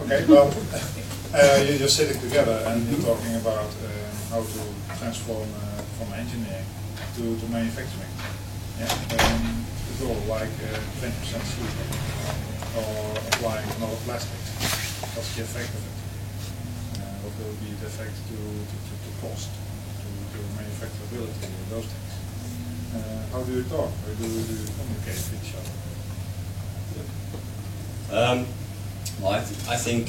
Okay, well, you're sitting together and you're talking about how to transform from engineering to manufacturing. Yeah, the goal like 20% CO2 or applying another plastics. What's the effect of it? What will be the effect to cost, to manufacturability, those things? How do you talk? How do you communicate with each other? Well, I think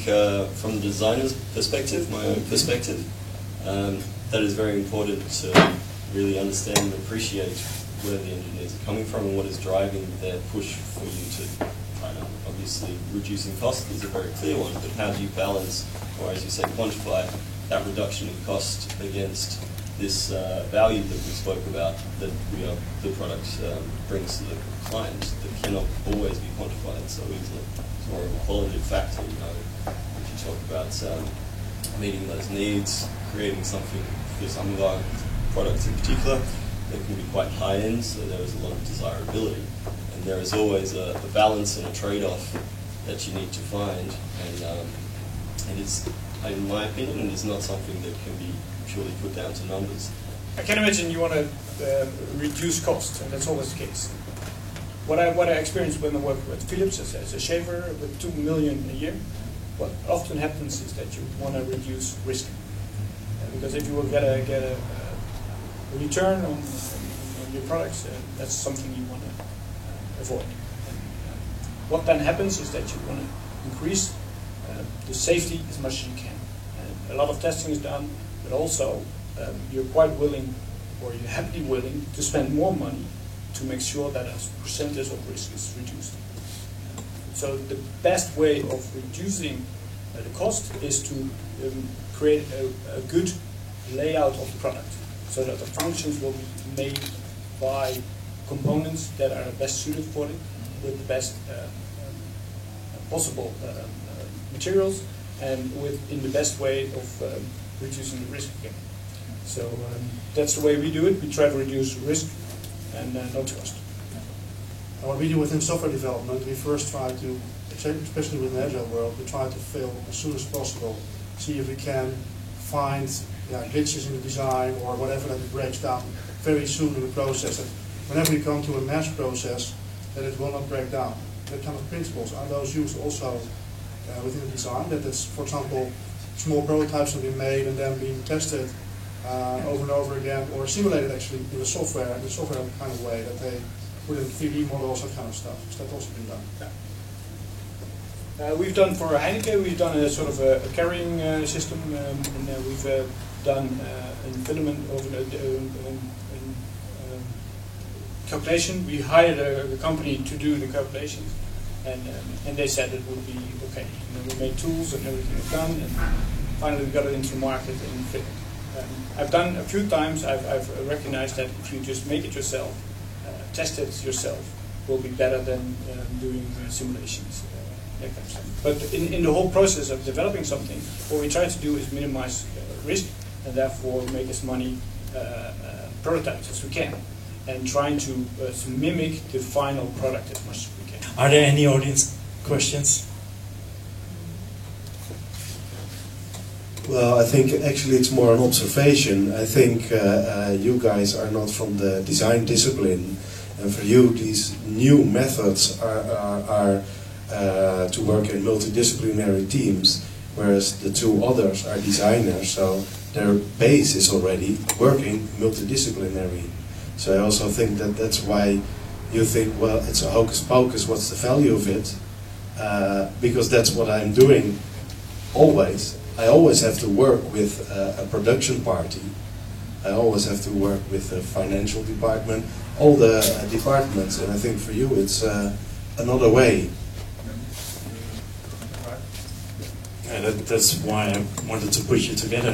from the designer's perspective, my own perspective, that is very important to really understand and appreciate where the engineers are coming from and what is driving their push for you to try to, obviously, reducing cost is a very clear one, but how do you balance, or as you say, quantify that reduction in cost against this value that we spoke about that the product brings to the client that cannot always be quantified so easily. It's more of a qualitative factor, if you talk about meeting those needs, creating something for some of our products in particular that can be quite high-end, so there is a lot of desirability. And there is always a balance and a trade-off that you need to find, and it's, in my opinion, it is not something that can be purely put down to numbers. I can imagine you want to reduce costs, and that's always the case. What I experienced when I worked with Philips as a shaver with 2 million a year, what often happens is that you want to reduce risk. Because if you will get a return on your products, that's something you want to avoid. What then happens is that you want to increase the safety as much as you can. And a lot of testing is done, but also you're quite willing, or you're happily willing, to spend more money to make sure that a percentage of risk is reduced. So the best way of reducing the cost is to create a good layout of the product, so that the functions will be made by components that are best suited for it, with the best possible materials, and in the best way of reducing the risk again. So that's the way we do it. We try to reduce risk and not cost. What we do within software development, we first try to, especially within the agile world, we try to fail as soon as possible, see if we can find glitches in the design or whatever that it breaks down very soon in the process. And whenever you come to a mass process, that it will not break down. That kind of principles, are those used also within the design? That it's, for example, small prototypes have been made and then being tested over and over again, or simulated actually in the software kind of way, that they put in 3D models, that kind of stuff. Has that also been done? Yeah. We've done for Heineken, we've done a sort of a carrying system, and we've done in filament of calculation. We hired a company to do the calculations, and they said it would be okay. And then we made tools and everything was done, and finally we got it into the market and fit it. I've done a few times, I've recognized that if you just make it yourself, test it yourself, will be better than doing simulations, that kind of stuff. But in the whole process of developing something, what we try to do is minimize risk, and therefore make as many prototypes as we can, and trying to mimic the final product as much as we can. Are there any audience questions? Well, I think actually it's more an observation. I think you guys are not from the design discipline, and for you these new methods are to work in multidisciplinary teams, whereas the two others are designers, so their base is already working multidisciplinary. So I also think that that's why you think, well, it's a hocus pocus, what's the value of it? Because that's what I'm doing always. I always have to work with a production party. I always have to work with the financial department, all the departments, and I think for you it's another way. Yeah, that's why I wanted to push you together.